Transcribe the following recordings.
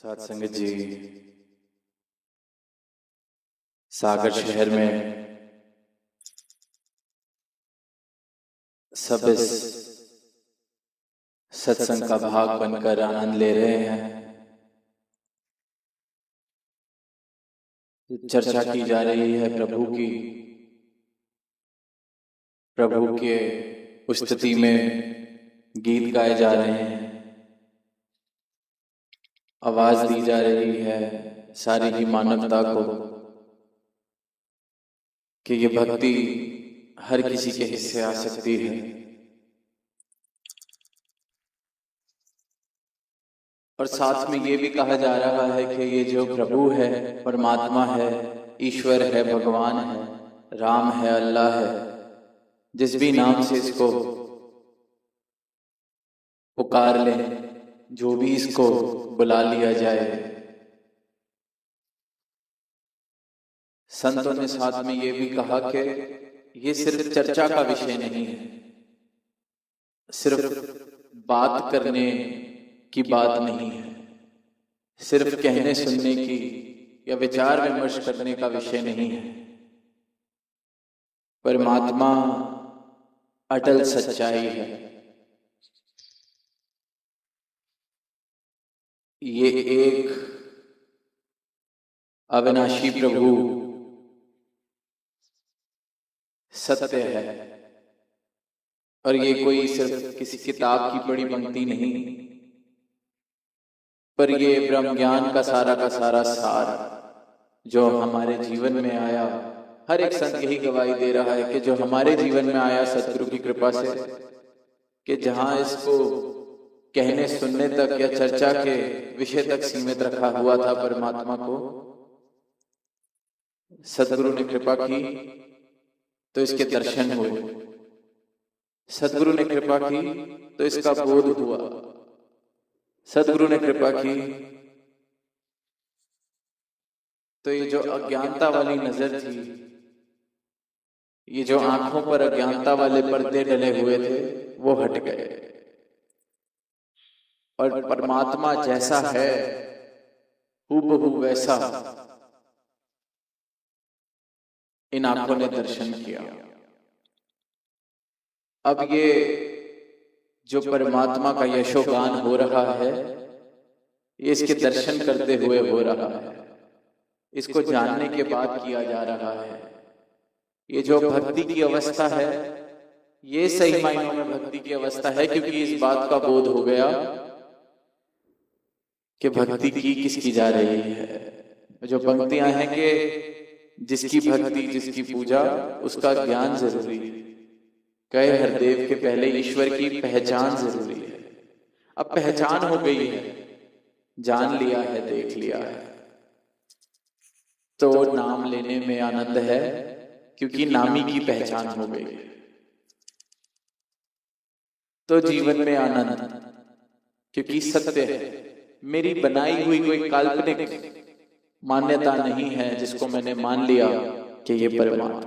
साथ संगत जी, सागर शहर में सब इस सत्संग का भाग बनकर आनंद ले रहे हैं। चर्चा की जा रही है प्रभु की, प्रभु के स्तुति में गीत गाए जा रहे हैं, आवाज दी जा रही है सारी ही मानवता को कि ये भक्ति हर किसी के हिस्से आ सकती है। और साथ में ये भी कहा जा रहा है कि ये जो प्रभु है, परमात्मा है, ईश्वर है, भगवान है, राम है, अल्लाह है, जिस भी नाम से इसको पुकार ले, जो भी इसको बुला लिया जाए, संतों ने साथ में ये भी कहा कि ये सिर्फ चर्चा का विषय नहीं है, सिर्फ बात करने की बात नहीं है, सिर्फ कहने सुनने की या विचार विमर्श करने का विषय नहीं है। परमात्मा अटल सच्चाई है। ये एक अविनाशी प्रभु सत्य है और ये कोई सिर्फ किसी किताब की बड़ी पंक्ति नहीं, पर ये ब्रह्म ज्ञान का सारा सार जो हमारे जीवन में आया। हर एक संत यही गवाही दे रहा है कि जो हमारे जीवन में आया सतगुरु की कृपा से, कि जहां इसको कहने सुनने तक या चर्चा के विषय तक सीमित रखा हुआ था, परमात्मा को सतगुरु ने कृपा की तो इसके दर्शन हुए, सतगुरु ने कृपा की तो इसका बोध हुआ, सतगुरु ने कृपा की तो ये जो अज्ञानता वाली नजर थी, ये जो आंखों पर अज्ञानता वाले पर्दे डले हुए थे, वो हट गए और परमात्मा जैसा है हूबहू वैसा इन आंखों ने दर्शन किया। अब ये जो परमात्मा का यशोगान हो रहा है, ये इसके दर्शन करते हुए हो रहा है, इसको जानने के बाद किया जा रहा है। ये जो भक्ति की अवस्था है, ये सही मायनों में भक्ति की अवस्था है, क्योंकि इस बात का बोध हो गया कि भक्ति की किसकी जा रही है। जो पंक्तियां हैं कि जिसकी भक्ति जिसकी पूजा उसका ज्ञान जरूरी है, कहे हरदेव के पहले ईश्वर की पहचान जरूरी है। अब पहचान हो गई है, जान लिया है, देख लिया है, तो नाम लेने में आनंद है, क्योंकि नामी की पहचान हो गई है। तो जीवन में आनंद, क्योंकि सत्य है, मेरी बनाई हुई कोई काल्पनिक मान्यता नहीं है जिसको मैंने मान लिया कि ये परमात्मा।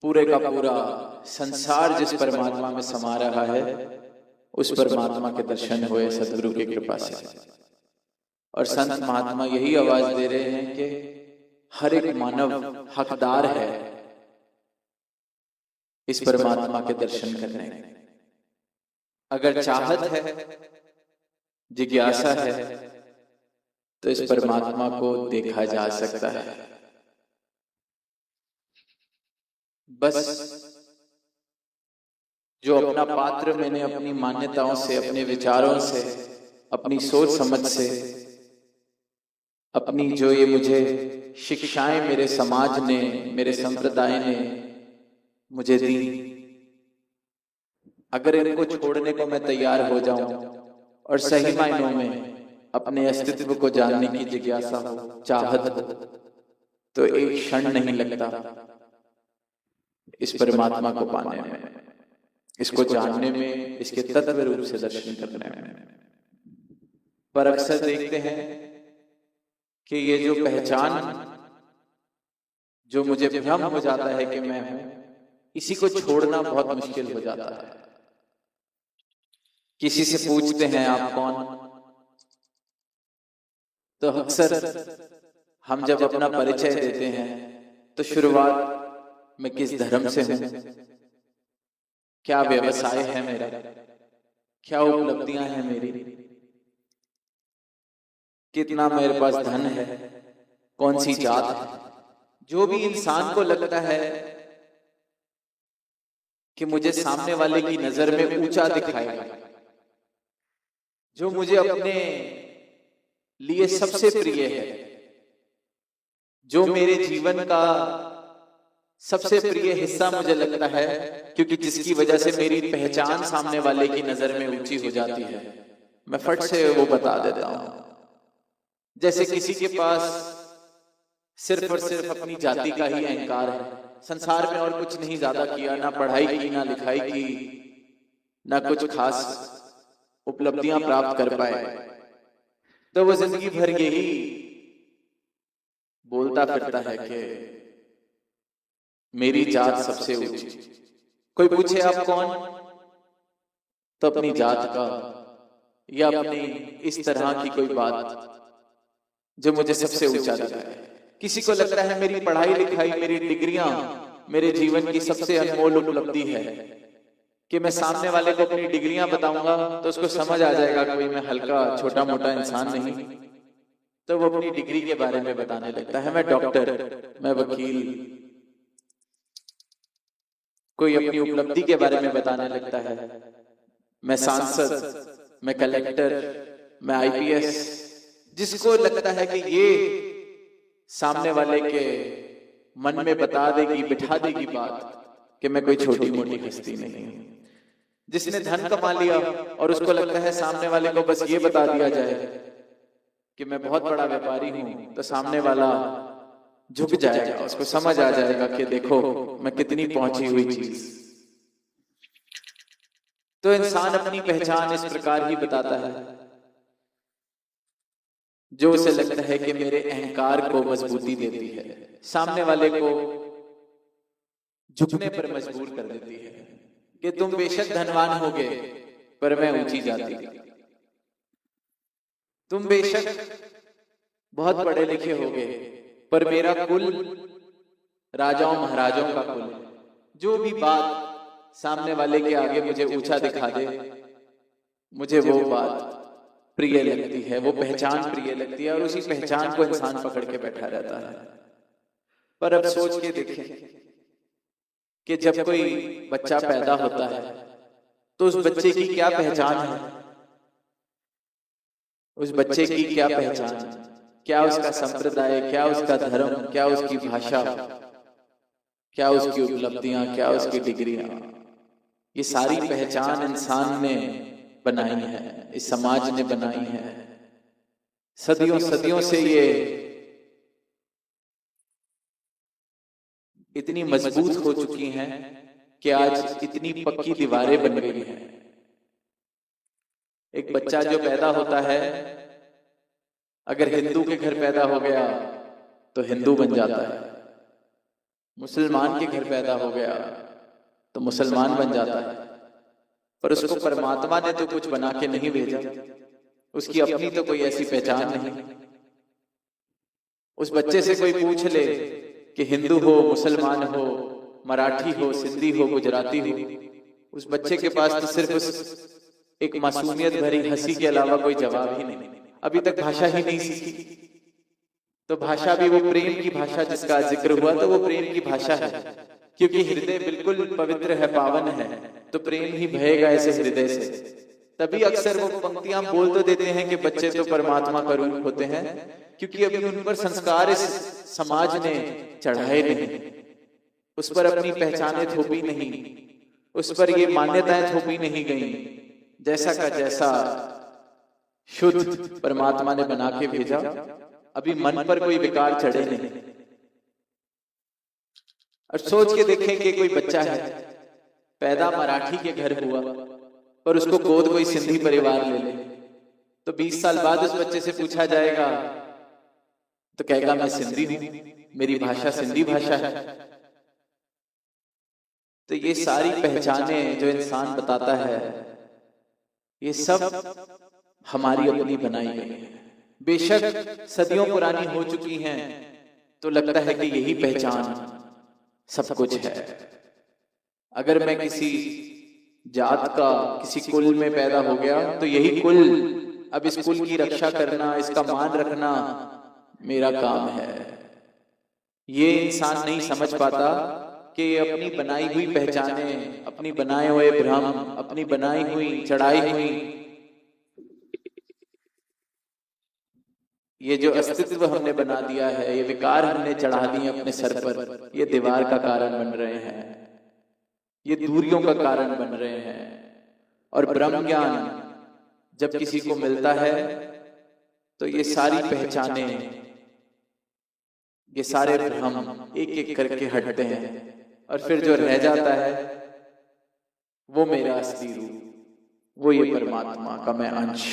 पूरे का पूरा संसार जिस परमात्मा में समा रहा है, उस परमात्मा के दर्शन हुए सदगुरु की कृपा से। और संत महात्मा यही आवाज दे रहे हैं कि हर एक मानव हकदार है इस परमात्मा के दर्शन करने। अगर चाहत है, जिज्ञासा है, तो इस परमात्मा को देखा जा सकता है। बस जो अपना पात्र मैंने अपनी मान्यताओं से, अपने विचारों से, अपनी सोच समझ से, अपनी जो ये मुझे शिक्षाएं मेरे समाज ने, मेरे संप्रदाय ने मुझे दी, अगर इनको छोड़ने को मैं तैयार हो जाऊं और सही मायनों में अपने अस्तित्व को जानने की जिज्ञासा हो, चाहत हो, तो एक क्षण नहीं लगता इस परमात्मा को पाने में, इसको जानने में, इसके तत्व रूप से दर्शन करने में। पर अक्सर देखते हैं कि ये जो पहचान, जो मुझे भ्रम हो जाता है कि मैं हूं, इसी को छोड़ना बहुत मुश्किल हो जाता है। किसी से पूछते हैं आप कौन, तो अक्सर हम जब अपना परिचय देते हैं तो शुरुआत में किस धर्म से हूं, क्या व्यवसाय है मेरा, क्या उपलब्धियां हैं मेरी, कितना मेरे पास धन है, कौन सी जात है। जो भी इंसान को लगता है कि मुझे सामने वाले की नजर में ऊंचा दिखाएगा, जो मुझे अपने लिए सबसे प्रिय है, जो मेरे जीवन का सबसे प्रिय हिस्सा मुझे लगता है, क्योंकि जिसकी वजह से मेरी पहचान सामने वाले की नजर में ऊंची हो जाती है, मैं फट से वो बता देता हूं। जैसे किसी के पास सिर्फ और सिर्फ अपनी जाति का ही अहंकार है, संसार में और कुछ नहीं ज्यादा किया, ना पढ़ाई की, ना लिखाई की, ना कुछ खास उपलब्धियां प्राप्त कर पाए, तो वो जिंदगी भर यही बोलता फिरता है कि मेरी जात सबसे ऊंची। कोई पूछे आप कौन, तो अपनी जात का या अपनी इस तरह की कोई बात जो मुझे सबसे ऊंचा दिखाए। किसी को लगता है मेरी पढ़ाई लिखाई, मेरी डिग्रियां मेरे जीवन की सबसे अनमोल उपलब्धि है, कि मैं सामने वाले को अपनी डिग्रियां बताऊंगा तो उसको समझ आ जाएगा कोई मैं हल्का छोटा मोटा इंसान नहीं, तो वो अपनी डिग्री के बारे में बताने लगता है, मैं डॉक्टर, मैं वकील। कोई अपनी उपलब्धि के बारे में बताने लगता है, मैं सांसद, मैं कलेक्टर, मैं आईपीएस। जिसको लगता है कि ये सामने वाले के मन में बता देगी, बिठा देगी बात कि मैं कोई छोटी मोटी हस्ती नहीं हूं। जिसने धन कमा लिया और उसको लगता है सामने वाले को बस ये बता दिया जाए कि मैं बहुत बड़ा व्यापारी हूं, तो सामने वाला झुक जाएगा, उसको समझ आ जाएगा कि देखो मैं कितनी पहुंची हुई चीज। तो इंसान अपनी पहचान इस प्रकार ही बताता है, जो उसे लगता है कि मेरे अहंकार को मजबूती देती है, सामने वाले को झुकने पर मजबूर कर देती है कि तुम बेशक धनवान होगे पर मैं ऊंची जाती, तुम बेशक बहुत पढ़े लिखे होगे पर मेरा कुल राजाओं महाराजाओं का कुल है। जो भी बात सामने वाले के आगे मुझे ऊंचा दिखा दे, मुझे वो बात प्रिय लगती है, वो पहचान प्रिय लगती है, और उसी पहचान को इंसान पकड़ के बैठा रहता है। पर अब सोच के देखें कि जब कोई बच्चा पैदा होता है तो उस बच्चे की क्या पहचान है, उस बच्चे की क्या पहचान, क्या उसका संप्रदाय, क्या उसका धर्म, क्या उसकी भाषा, क्या उसकी उपलब्धियां, क्या उसकी डिग्रियां। ये सारी पहचान इंसान ने बनाई है, इस समाज ने बनाई है। सदियों सदियों से ये इतनी मजबूत हो चुकी हैं कि आज इतनी पक्की दीवारें बन गई हैं। एक बच्चा जो पैदा होता है, अगर हिंदू के घर पैदा हो गया तो हिंदू बन जाता है, मुसलमान के घर पैदा हो गया तो मुसलमान बन जाता है। पर उसको परमात्मा ने तो कुछ बना के नहीं भेजा, उसकी अपनी तो कोई ऐसी पहचान नहीं। उस बच्चे से कोई पूछ ले कि हिंदू हो, मुसलमान हो, मराठी हो, सिंधी हो, गुजराती हो, उस बच्चे के पास तो सिर्फ उस एक मासूमियत भरी हंसी के अलावा कोई जवाब ही नहीं। अभी तक भाषा ही नहीं सीखी, तो भाषा भी वो प्रेम की भाषा जिसका जिक्र हुआ, तो वो प्रेम की भाषा है, क्योंकि हृदय बिल्कुल पवित्र है, पावन है, तो प्रेम ही बहेगा ऐसे हृदय से। तभी अक्सर वो पंक्तियां बोल तो देते हैं कि बच्चे तो परमात्मा का रूप होते हैं, क्योंकि अभी उन पर संस्कार इस समाज ने चढ़ाए नहीं, उस पर अपनी पहचानें थोपी नहीं, उस पर ये मान्यताएं थोपी नहीं गई। जैसा का जैसा शुद्ध परमात्मा ने बना के भेजा, अभी मन पर कोई विकार चढ़े नहीं। और सोच के देखें कि कोई बच्चा है, पैदा मराठी के घर हुआ, पर उसको गोद कोई सिंधी परिवार ले ले, तो 20 साल बाद उस बच्चे से पूछा जाएगा तो कहेगा मैं सिंधी हूं, मेरी भाषा सिंधी भाषा है। तो ये सारी पहचानें जो इंसान बताता है, ये सब हमारी अपनी बनाई गई है। बेशक सदियों पुरानी हो चुकी हैं, तो लगता है कि यही पहचान सब कुछ है। अगर मैं किसी जात का किसी कुल में पैदा हो गया तो यही कुल, अब इस कुल की रक्षा करना, इसका मान रखना मेरा काम है। ये इंसान नहीं समझ पाता कि अपनी बनाई हुई पहचाने, अपनी बनाए हुए भ्रम, अपनी बनाई हुई चढ़ाई हुई ये जो अस्तित्व हमने बना दिया है, ये विकार हमने चढ़ा दिए अपने सर पर, ये दीवार का कारण बन रहे हैं, ये दूरियों का कारण बन रहे हैं। और ब्रह्म ज्ञान जब किसी को मिलता है तो ये सारी पहचाने, ये सारे भ्रम एक एक करके हटते हैं, और फिर जो रह जाता है वो मेरा असली रूप, वो ये परमात्मा का मैं अंश।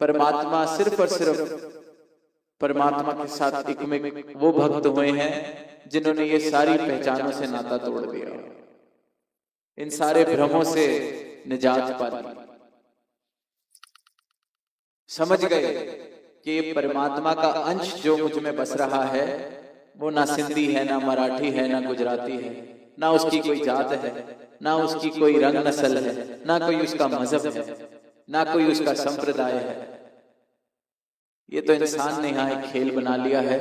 परमात्मा सिर्फ और सिर्फ परमात्मा के साथ एक में वो भक्त हुए हैं जिन्होंने ये सारी पहचानों से नाता तोड़ दिया, इन सारे भ्रमों से निजात पा ली। समझ गए कि ये परमात्मा का अंश जो मुझ में बस रहा है, वो ना सिंधी है, ना मराठी है, ना गुजराती है, ना उसकी कोई जात है, ना उसकी कोई रंग नस्ल है, ना कोई उसका मजहब है, ना कोई उसका संप्रदाय है। ये तो इंसान ने यहाँ एक खेल बना लिया है,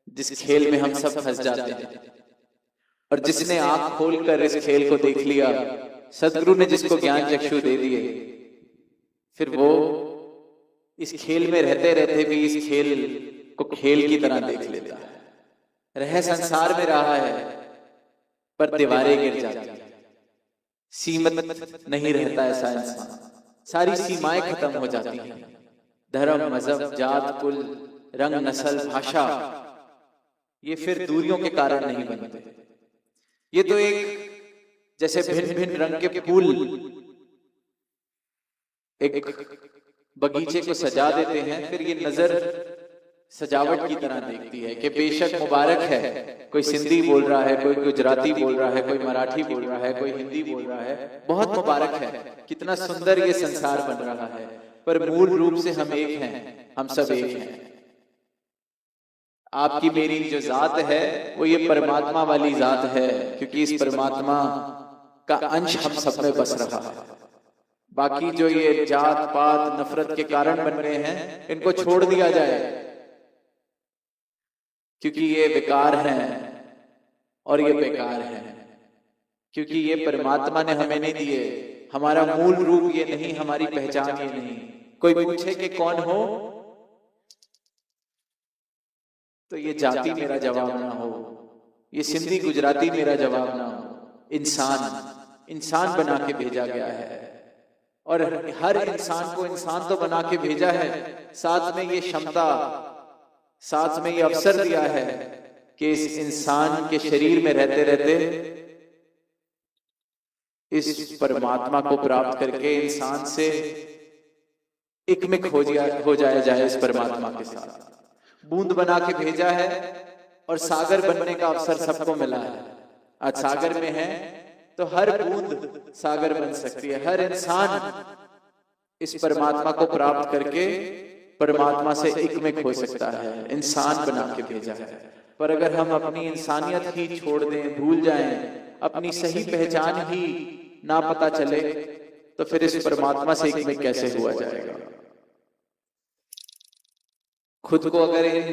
जिस खेल में हम सब फंस जाते हैं। और जिसने आंख खोलकर इस खेल को देख लिया, सदगुरु ने जिसको ज्ञान चक्षु दे दिए, फिर वो इस खेल में रहते रहते भी इस खेल को खेल की तरह देख लेता है। रह संसार में रहा है पर दीवारें गिर जाती है, सीमित नहीं रहता ऐसा इंसान, सारी सीमाएं खत्म हो जाती हैं। धर्म, मजहब, जात, कुल, रंग, नस्ल, भाषा, ये फिर दूरियों के कारण नहीं बनते। ये तो एक जैसे भिन्न भिन्न रंग के फूल एक बगीचे को सजा देते हैं, फिर ये नजर सजावट की तरह देखती है कि बेशक मुबारक है, कोई सिंधी बोल रहा है, कोई गुजराती बोल रहा है, कोई मराठी बोल रहा है, कोई हिंदी बोल रहा है, बहुत मुबारक है, कितना सुंदर ये संसार बन रहा है, पर मूल रूप से हम एक हैं, हम सब एक हैं। आपकी मेरी जो जात है वो ये परमात्मा वाली जात है, क्योंकि इस परमात्मा का अंश हम सब में बस रहा है। बाकी जो ये जात पात नफरत के कारण बन रहे हैं, इनको छोड़ दिया जाए, क्योंकि ये विकार हैं और ये बेकार हैं, क्योंकि ये परमात्मा ने हमें नहीं दिए। हमारा मूल रूप ये नहीं, हमारी पहचान ये नहीं। कोई पूछे कि कौन हो, तो ये जाति मेरा जवाब ना हो, ये सिंधी गुजराती मेरा जवाब ना हो। इंसान बना के भेजा गया है, और हर इंसान को इंसान तो बना के भेजा है, साथ में ये क्षमता, साथ में ये अवसर दिया है कि इस इंसान के शरीर में रहते रहते इस परमात्मा को प्राप्त करके इंसान से एकमिक हो जाया इस परमात्मा के साथ। बूंद बना के भेजा है और सागर बनने का अवसर सबको मिला है। आज सागर में है तो हर बूंद सागर बन सकती है। हर इंसान इस परमात्मा को प्राप्त करके परमात्मा से एकमिक हो सकता है। इंसान बना के भेजा है। पर अगर हम अपनी इंसानियत ही छोड़ दें, भूल जाएं, अपनी सही पहचान ही ना पता चले, तो फिर इस परमात्मा से एकमिक कैसे हुआ जाएगा। खुद को अगर इन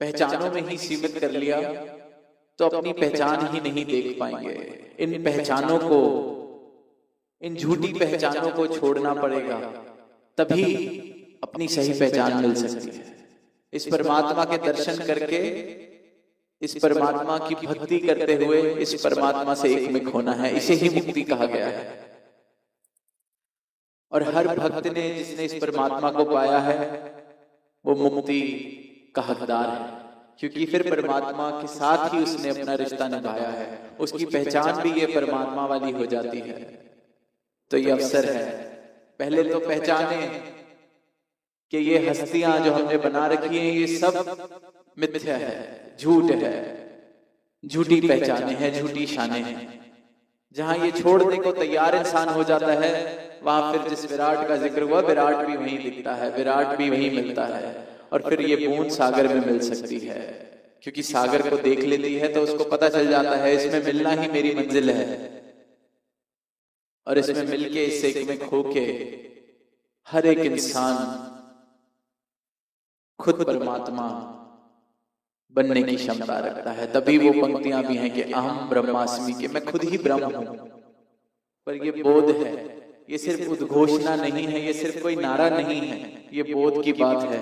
पहचानों में ही सीमित कर लिया तो अपनी पहचान ही नहीं देख पाएंगे। इन पहचानों को, इन झूठी पहचानों को छोड़ना पड़ेगा, तभी अपनी सही पहचान मिल सकती है। इस परमात्मा के दर्शन करके, इस परमात्मा की भक्ति करते हुए इस परमात्मा से एकमिक होना है। इसे ही मुक्ति कहा गया है। और हर भक्त ने, जिसने इस परमात्मा को पाया है, वो मुक्ति का हकदार है, क्योंकि फिर परमात्मा के साथ ही उसने अपना रिश्ता निभाया है। उसकी पहचान भी ये परमात्मा वाली हो जाती है। तो ये अवसर है, पहले तो पहचाने कि ये हस्तियां जो हमने बना रखी हैं, ये सब मिथ्या है, झूठ है, झूठी पहचाने हैं, झूठी शाने हैं। जहां ये छोड़ने को तैयार इंसान हो जाता है, वहां फिर जिस विराट का जिक्र हुआ, विराट भी वहीं दिखता है, विराट भी वहीं मिलता है। और फिर ये बूंद सागर में मिल सकती है, क्योंकि सागर को देख लेती है तो उसको पता चल जाता है इसमें मिलना ही मेरी मंजिल है। और इसमें मिलके, इस एक में खो के हर एक इंसान खुद परमात्मा बनने की क्षमता रखता है। तभी वो पंक्तियां भी हैं कि अहम ब्रह्मास्मि, के मैं खुद ही ब्रह्म हूं। पर ये बोध है, ये सिर्फ उद्घोषणा नहीं है, ये सिर्फ कोई नारा नहीं है, ये बोध की बात है,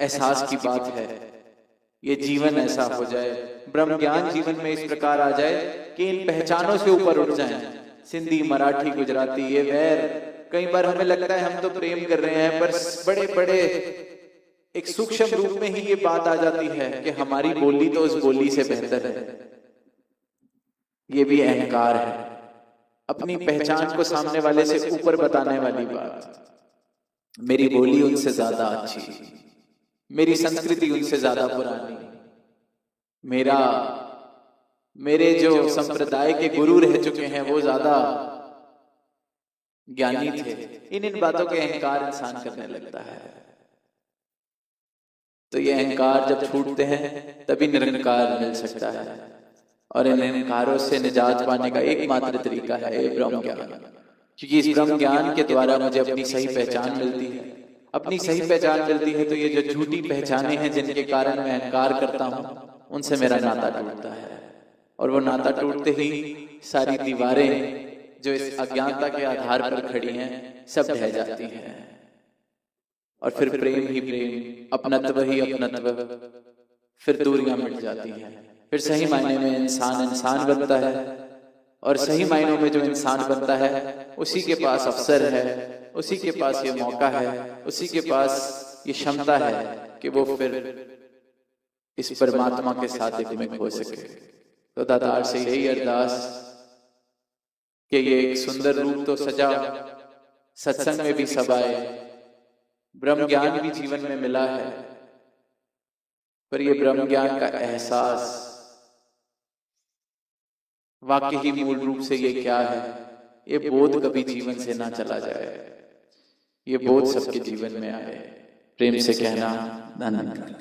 एहसास की बात है। ये जीवन ऐसा हो जाए, ब्रह्म ज्ञान जीवन में इस प्रकार आ जाए कि इन पहचानों से ऊपर उठ जाएं। सिंधी, मराठी, गुजराती, ये वैर, कई बार हमें लगता है हम तो प्रेम कर रहे हैं, पर बड़े बड़े एक सूक्ष्म रूप में ही ये बात आ जाती है कि हमारी बोली तो उस बोली से बेहतर है। ये भी अहंकार है, अपनी पहचान को सामने वाले से ऊपर बताने वाली बात। मेरी बोली उनसे ज्यादा अच्छी, मेरी संस्कृति उनसे ज्यादा पुरानी, मेरे जो संप्रदाय के गुरु रह चुके हैं वो ज्यादा ज्ञानी थे। इन बातों के अहंकार इंसान करने लगता है। तो ये अहंकार जब छूटते हैं तभी निरंकार मिल सकता है। और इन अहंकारों से निजात पाने का एकमात्र तरीका है ब्रह्म ज्ञान, क्योंकि इस ब्रह्म ज्ञान के द्वारा मुझे अपनी सही पहचान मिलती है। अपनी सही पहचान मिलती है तो ये जो झूठी पहचाने हैं जिनके कारण मैं अहंकार करता हूं, उनसे मेरा नाता टूटता है। और वो नाता टूटते ही सारी दीवारें जो इस अज्ञानता के आधार पर खड़ी हैं सब ढह जाती हैं। और फिर प्रेम ही प्रेम, अपनत्व ही अपनत्व, फिर दूरियां मिट जाती हैं। फिर सही मायने में इंसान बनता है। और सही मायनों में जो इंसान बनता है उसी के पास अवसर है, उसी के पास ये मौका है, उसी के पास ये क्षमता है कि वो फिर इस परमात्मा के साथ एक में खो सके। तो दातार से यही अरदास कि ये एक सुंदर रूप तो सजा, सत्संग में भी सब आए, ब्रह्म ज्ञान भी जीवन में मिला है, पर ये ब्रह्म ज्ञान का एहसास वाकई ही मूल रूप से ये क्या है, ये बोध कभी जीवन से ना चला जाए, ये बोध सबके जीवन में आए। प्रेम से कहना धन्यवाद।